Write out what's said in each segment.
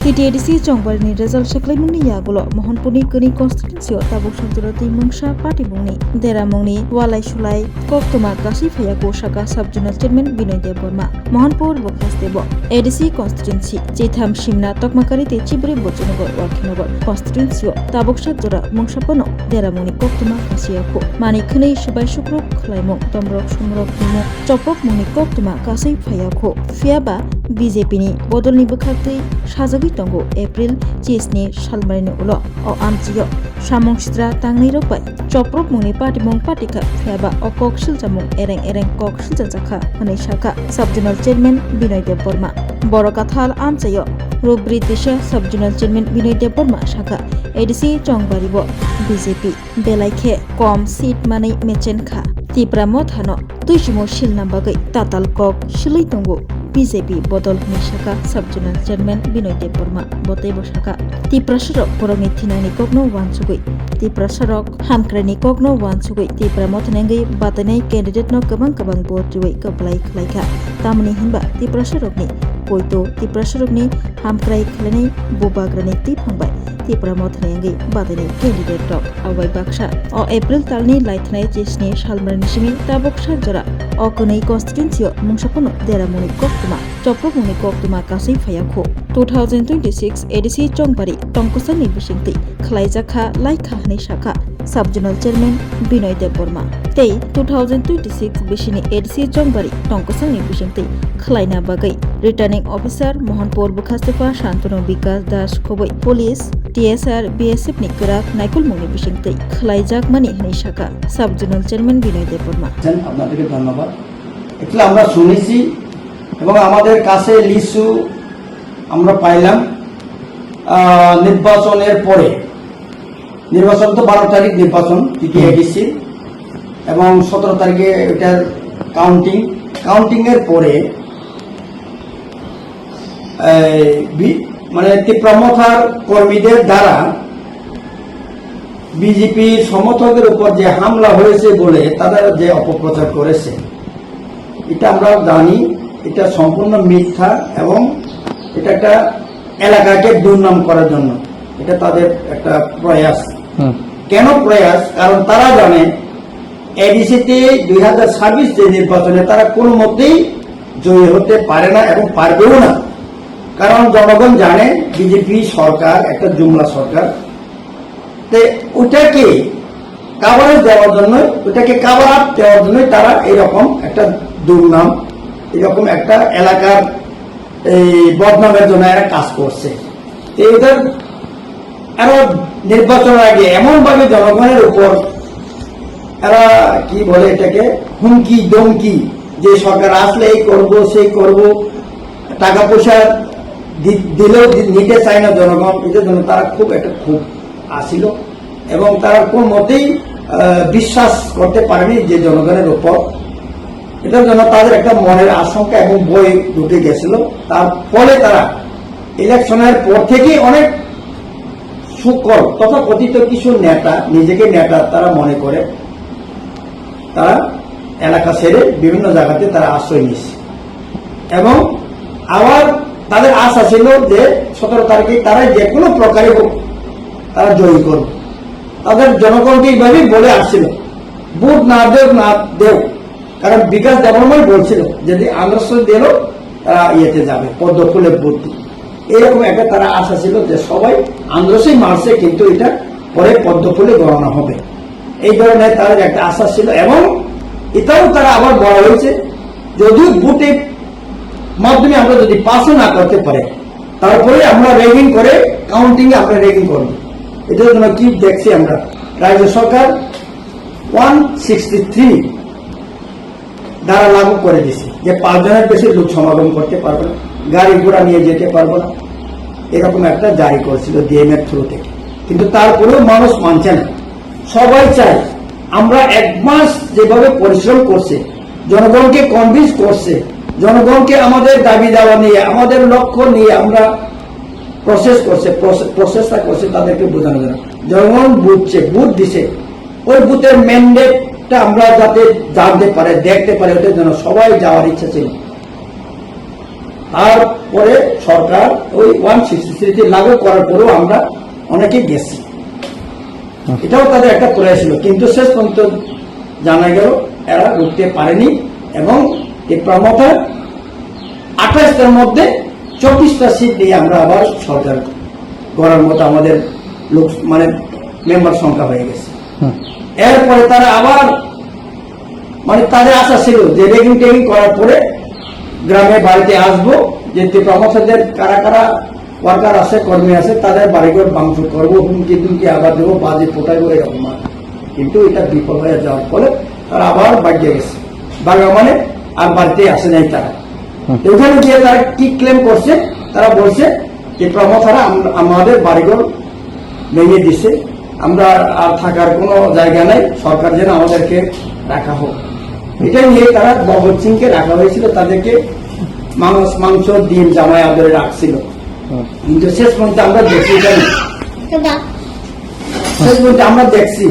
TTADC Chongbarni result Shaklaimuni Yagulo, Mohanpuni Kuni constituency Tabuk Santurati Mungsha Party Bungni, Deramongni, Walai Shulai, Koktoma Kasi Fayako Shaka Subjournal Chairman Binoy Deborma, Mohanpur Bokas Debo, ADC constituency, Jetham Shimna Tokmakari Chibri Bochunogor Wakinogo, constituency Tabuk Shatura Mungshapono, Deramongni Koktoma Kasiako, Mani Kuni Shubai Shukro, Klaimo, Tomrok Shumrok Nimo, Chopok Muni Koktoma Kasi Fayako, Fiaba, BJP Bodolni Bukati, Shazagi Tongo, April, Chisni, Shalmarino Ulo, or Amtio, Shamong Stra, Tangi Ropai, Choprop Muni Party Mong Patika, Fiaba, or Kok Shiltamong, Ereng Kok Shiltaka, Haneshaka, Subjournal Chairman, Binoy Deborma, Borokathal Amtayo, Rubri Tisha, Subjournal Chairman, Binoy Deborma, Shaka, ADC Chongbaribo, BJP, Belaike, Com, Seat Money, Mechenka, Tipra Mothano, Tushimo Shil Nambagai, Tatal Kok, Shilitongo. BJP Bodol Nishaka Subjournal Chairman Binoy Deborma Bote Boshaka Tiprasharok Poroni Thinani Kokno Wansugui Tiprasharok Hamkrani Kokno Wansugui Tipra Mothanengai Batanai candidate no Kabang Botriwai Kablai Klaika Tamani Himba Tiprasharokni Poito Tiprasharokni Hamkrai Khlani Bobagrani Tiphambai Tipra Mothanengai Batanai candidate dog Awai Baksha O April Talni Laithnai Chisni Shalmarnishimi Taboksha Jora O Kunai constituency Mungshapono Deramoni Koktuma Chopromuni Koktuma Kasi Fayako 2026 ADC Chongbari Tongkusani Bishingti Khlaijaka Laika Haneshaka Subjournal Chairman Binoy Deborma Tei 2026 Bishini ADC Chongbari Tongkusani Bishingti Khlaina Bagai Returning Officer Mohanpur Bukhastepa Shantanu Vikas Das Khoboi Police TSR BSF Nikura Naikul Muni Bishingti Khlaijak Mani Haneshaka Subjournal Chairman Binoy Deborma আপনাদেরকে ধন্যবাদ এগুলো আমরা শুনেছি এবং আমাদের কাছে লিস্টু আমরা পাইলাম নির্বাচনের পরে নির্বাচন তো 12 তারিখ নির্বাচন টিটিএডিসি এবং 17 তারিখে এটার কাউন্টিং এর পরে মানে তীব্রমথার কর্মীদের দ্বারা বিজেপি সমর্থকদের উপর যে হামলা হয়েছে বলে তারা যে অপপ্রচার করেছে এটা আমরা জানি এটা সম্পূর্ণ মিথ্যা এবং এটা একটা এলাকাকে দুর্নাম করার জন্য এটা তাদের একটা প্রয়াস কেন প্রয়াস কারণ তারা জানে এডিসিতে 2026 যে নির্বাচনে তারা কোনো মতেই জয়ী হতে পারে না এবং পারবেও না কারণ জনগণ জানে বিজেপি সরকার একটা জুমলা সরকার ওটাকে কাভারেজ দেওয়ার জন্য তারা এরকম একটা দুর্নাম এরকম একটা এলাকার এই বদনামের জন্য এরা কাজ করছে এদের আরো নির্বাচনের আগে এমন ভাবে জনগণের উপর এরা কি বলে এটাকে হুমকি দমকি যে সরকার আসলে এই করব সেই করব টাকা পয়সা দিলেও নিতে চায় না জনগণ এদের জন্য তারা খুব আসিল এবং তারা কোন মতেই বিশ্বাস করতে পারেনি যে জনগণের উপর এটার জন্য তাদের একটা মনের আশঙ্কা এবং বই ঢুকে গেছিল তার ফলে তারা ইলেকশনের পর থেকে অনেক সুকর তথাকথিত কিছু নেতা নিজেকে নেতা তারা মনে করে তারা এলাকা ছেড়ে বিভিন্ন জায়গাতে তারা আশ্রয় নিচ্ছে এবং আবার তাদের আশা ছিল যে 17 তারিখে তারা যে কোনো প্রকারে হোক তারা জয়ী করবে তাদের জনগণকে এইভাবেই বলে আসছিল ভোট না দেও কারণ বিকাশ দেবর্মাই বলছিল যদি আদর্শ দিল তারা ইয়েতে যাবে পদ্ম ফুলে ভোট এরকম একটা তারা আশা ছিল যে সবাই আদর্শই মারছে কিন্তু এটা পরে পদ্ম ফুলে গণনা হবে এই ধরনের তাদের একটা আশা ছিল এবং এটাও তারা আবার বলা হয়েছে যদিও ভোটের মাধ্যমে আমরা যদি পাসও না করতে পারে তারপরে আমরা রেগিং করে কাউন্টিং এ আমরা রেগিং করব এটার জন্য কি দেখছি আমরা রাজ্য সরকার 163 দ্বারা লাগু করে দিয়েছে যে 5 জনের বেশি লোক সমাগম করতে পারবে না গাড়ি ঘোড়া নিয়ে যেতে পারবে না এরকম একটা জারি করেছিল ডিএম এর থ্রু থেকে কিন্তু তারপরেও মানুষ মানছে না সবাই চায় আমরা এক মাস যেভাবে পরিশ্রম করছে জনগণকে কনভিন্স করছে জনগণকে আমাদের দাবি দেওয়া নিয়ে আমাদের লক্ষ্য নিয়ে আমরা প্রসেসটা করছে তাদেরকে বোঝানো যায় জনগণ বুঝছে বুথ দিছে ওই বুথের ম্যান্ডেটটা আমরা যাতে জানতে পারে দেখতে পারে ওদের জন্য সবাই যাওয়ার ইচ্ছা ছিল তারপরে সরকার ওই 163 লাগু করার পরেও আমরা অনেকে গেছি, এটাও তাদের একটা প্রয়াস ছিল, কিন্তু শেষ পর্যন্ত জানা গেল এরা রুখতে পারেনি এবং এই প্রমোটার 28টার মধ্যে 24টা সিট দিয়ে আমরা আবার সরকার গড়ার মতো আমাদের লোক মানে মেম্বার সংখ্যা হয়ে গেছে। এরপরে তারা আবার মানে তাদের আশা ছিল যে রেগিং টেগিং করার পরে গ্রামে বাড়িতে আসবো, যে প্রমোটারদের কারা কারা ওয়ার্কার আছে কর্মী আছে তাদের বাড়িঘর ভাঙচুর করবো, হুমকি টুমকি আবার দেবো, বাজে ফোটাইবো, এরকম। কিন্তু এটা বিফল হয়ে যাওয়ার ফলে তারা আবার বাড়িতে গেছে, বাড়া মানে আর বাড়িতে আসে নাই তারা। ওখানে গিয়ে তারা কি ক্লেম করছে, তারা বলছে যে প্রমোটাররা আমাদের বাড়িঘর ভেঙে দিছে, আমরা আর থাকার কোনো জায়গা নাই, সরকার যেন আমাদেরকে রাখা হোক। এটা নিয়ে তারা ভগৎ সিংকে রাখা হয়েছিল, তাদেরকে মাংস ডিম জামাই আদরে রাখছিল। কিন্তু শেষ পর্যন্ত আমরা দেখছি শেষ পর্যন্ত আমরা দেখছি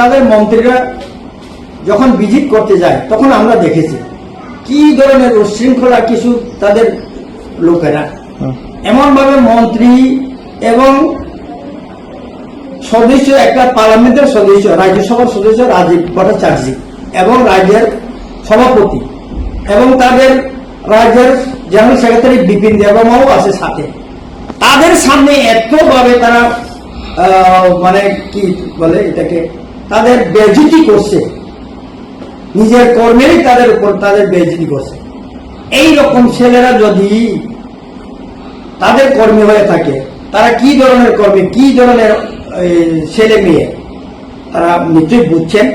তাদের মন্ত্রীরা যখন ভিজিট করতে যায় তখন আমরা দেখেছি কি ধরনের উশৃঙ্খলা কিছু তাদের লোকেরা, এমন ভাবে মন্ত্রী এবং সদস্য, একটা পার্লামেন্টের সদস্য, রাজ্যসভার সদস্য রাজীব ভট্টাচার্য এবং রাজ্যের সভাপতি এবং তাদের রাজ্যের জেনারেল সেক্রেটারি বিপিন দেববর্মাও আছে সাথে, তাদের সামনে এতভাবে তারা মানে কি বলে এটাকে, তাদের বেইজ্জতি করছে, নিজের কর্মেরই তাদের উপর তাদের বেইজ্জতি করছে। এই রকম ছেলেরা যদি তাদের কর্মী হয়ে থাকে, তারা কি ধরনের কর্মী, কি ধরনের ছেলে মেয়ে, তারা নিশ্চয়ই বুঝছেন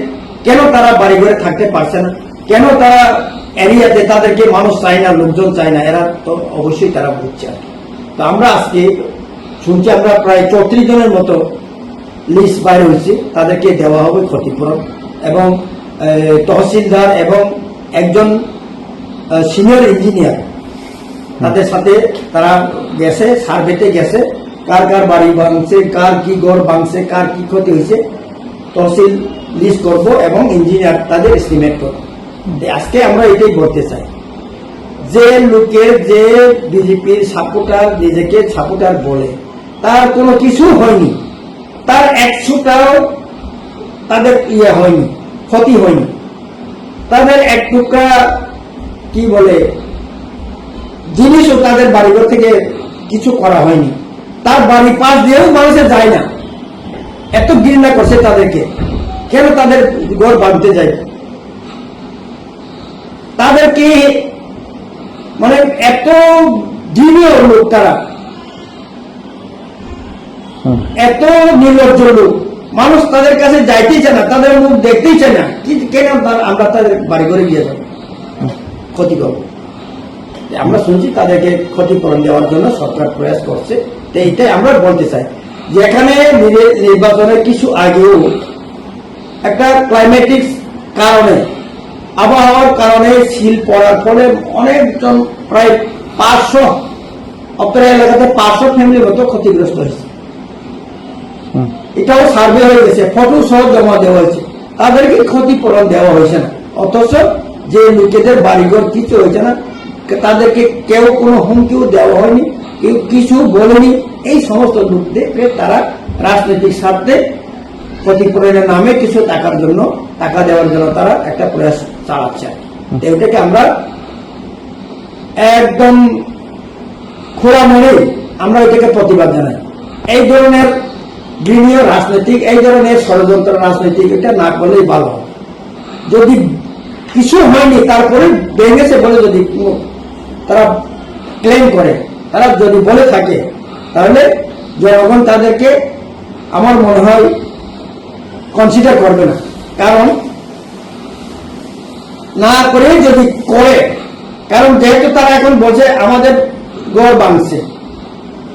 কেন তারা বাড়ি ঘরে থাকতে পারছে না, কেন তারা এরিয়াতে তাদেরকে মানুষ চায় না, লোকজন চায় না, এরা তো অবশ্যই তারা বুঝছে। তো আমরা আজকে শুনছি আমরা প্রায় 34 জনের মতো লিস্ট বাইরে হয়েছে, তাদেরকে দেওয়া হবে ক্ষতিপূরণ এবং তহসিলদার এবং একজন সিনিয়র ইঞ্জিনিয়ার তাদের সাথে তারা গেছে, সার্ভেতে গেছে, কার কার বাড়ি ভাঙছে, কার কি ঘর ভাঙছে, কার কি ক্ষতি হয়েছে তহসিল লিস্ট করব এবং ইঞ্জিনিয়ার তাদের এস্টিমেট করবো। আজকে আমরা এটাই বলতে চাই যে লোকের যে বিজেপির সাপোর্টার নিজেকে সাপোর্টার বলে তার কোনো কিছু হয়নি, তার 100টাও তাদের হয়নি, ক্ষতি হয়নি, তাদের এক টুকরা কি বলে জিনিসও তাদের বাড়িঘর থেকে কিছু করা হয়নি, তার বাড়ি পাশ দিয়েও মানুষের যায় না, এত ঘৃণা করছে তাদেরকে, কেন তাদের ঘর ভাঙতে যায়, তাদেরকে মানে এত ঘৃণীয় লোক, তারা এত নির্লজ্জ লোক, মানুষ তাদের কাছে যাইতেই চায় না, তাদের মুখ দেখতেই চায় না, কেন আমরা তাদের বাড়ি ঘরে গিয়ে যাব ক্ষতি করবো। আমরা শুনছি তাদেরকে ক্ষতিপূরণ দেওয়ার জন্য সরকার প্রয়াস করছে। তো এইটাই আমরা বলতে চাই যে এখানে নির্বাচনের কিছু আগেও একটা ক্লাইমেটিক কারণে, আবহাওয়ার কারণে সিল পড়ার ফলে অনেকজন প্রায় 500 অত্তরা এলাকাতে 500 ফ্যামিলির মতো ক্ষতিগ্রস্ত হয়েছে। এটাও সার্ভে হয়ে গেছে, ফটো সহ জমা দেওয়া হয়েছে, তাদেরকে ক্ষতিপূরণ দেওয়া হয়েছে না। অথচ যে লোকেদের বাড়িঘর কিছু হয়েছে না, তাদেরকে কেউ কোনো হুমকিও দেওয়া হয়নি, কেউ কিছু বলেনি। এই সমস্ত লোকদেরকে তারা রাজনৈতিক স্বার্থে ক্ষতিপূরণের নামে কিছু টাকা দেওয়ার জন্য তারা একটা প্রয়াস চালাচ্ছে। এটাকে আমরা একদম খোলা মনে আমরা এটাকে প্রতিবাদ জানাই। এই ধরনের ঘৃণীয় রাজনৈতিক, এই ধরনের ষড়যন্ত্র রাজনৈতিক এটা না করলেই ভালো। যদি কিছু হয়নি তারপরে ভেঙেছে বলে যদি তারা ক্লেম করে, তারা যদি বলে থাকে, তাহলে জনগণ তাদেরকে আমার মনে হয় কনসিডার করবে না। কারণ না করে যদি করে, কারণ যেহেতু তারা এখন বলছে আমাদের ঘর ভাঙছে,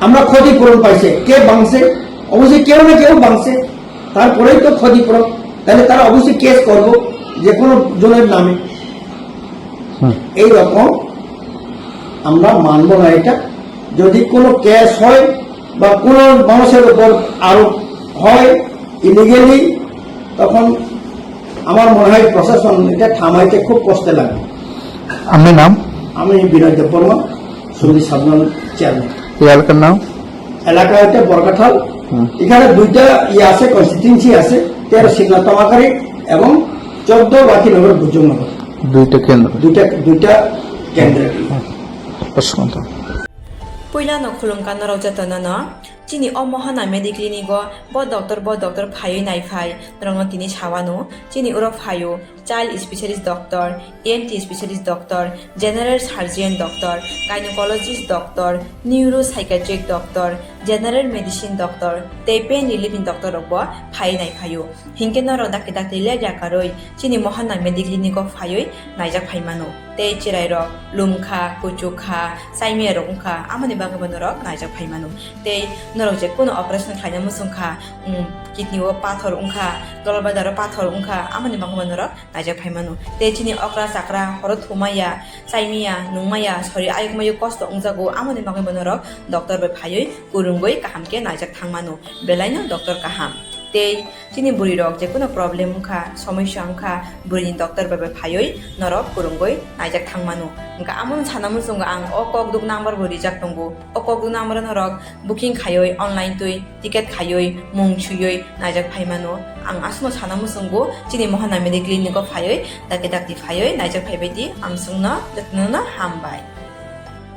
আমরা ক্ষতিপূরণ পাইছে, কে ভাঙছে? অবশ্যই কেউ না কেউ ভাঙছে, তারপরেই তো ক্ষতিপূরণ। তাহলে তারা অবশ্যই কেস করব যে কোনো জনের নামে। এইরকম আমরা মানব না এটা। যদি কোনো কেস হয় বা কোনো মানুষের উপর আরোপ হয় ইলিগেলি, তখন আমার মনে হয় প্রশাসন এটা থামাইতে খুব কষ্টে লাগে। আপনার নাম? আমি বিনয় দেববর্মা, সমিতি সাধারণ চেয়ারম্যান। এই এলাকার নাম? এলাকা হচ্ছে বরকাঠাল। এখানে দুইটা আছে, কনস্টিটিউন্সি আছে, 13 সিংহতমাকারী এবং 14 বাকিনগর ভুজনগর, দুইটা কেন্দ্র। দুইটা কেন্দ্র। প্রশ্ন Puilano khulungka narok jatona no chini o mohana mediclinigo bo doctor phayo nai phai narong tini sawano chini uro phayo child specialist doctor, ENT specialist doctor, general surgeon doctor, gynecologist doctor, neuropsychiatric doctor, general medicine doctor, te pain relieving doctor robo phai nai phayo hingke narok dakte le jakaroi chini mohana mediclinigo phayo naijak phaimano te chirai rok lumkha kuchukha saimia rokha amani bagabano rok naijak phaimano te norok je kono operation khaina musungkha kidney o pathor ungkha dolbadar pathor ungkha amani bagabano rok naijak phaimano te chini okra sakra horo thumaya saimia nungmaya sori ayukmayu kosto ungjago amani bagabano rok doctor be phayoi kurungoi kahamke naijak thangmano belaino doctor kaham tei chini buri rok je kono problem ungkha সমস্যা ungkha burini doctor be phayoi norok kurungoi naijak thangmano ungka amon sanamu sunga ang o kok duk number buri jak tongo o kok duk number norok booking khayoi online tui ticket khayoi mung chuyoi naijak phaimano ang asno sanamu sungo chini mohana medical clinic phayoi dakti phayoi naijak phaibaiti ang sungna jatnona hambai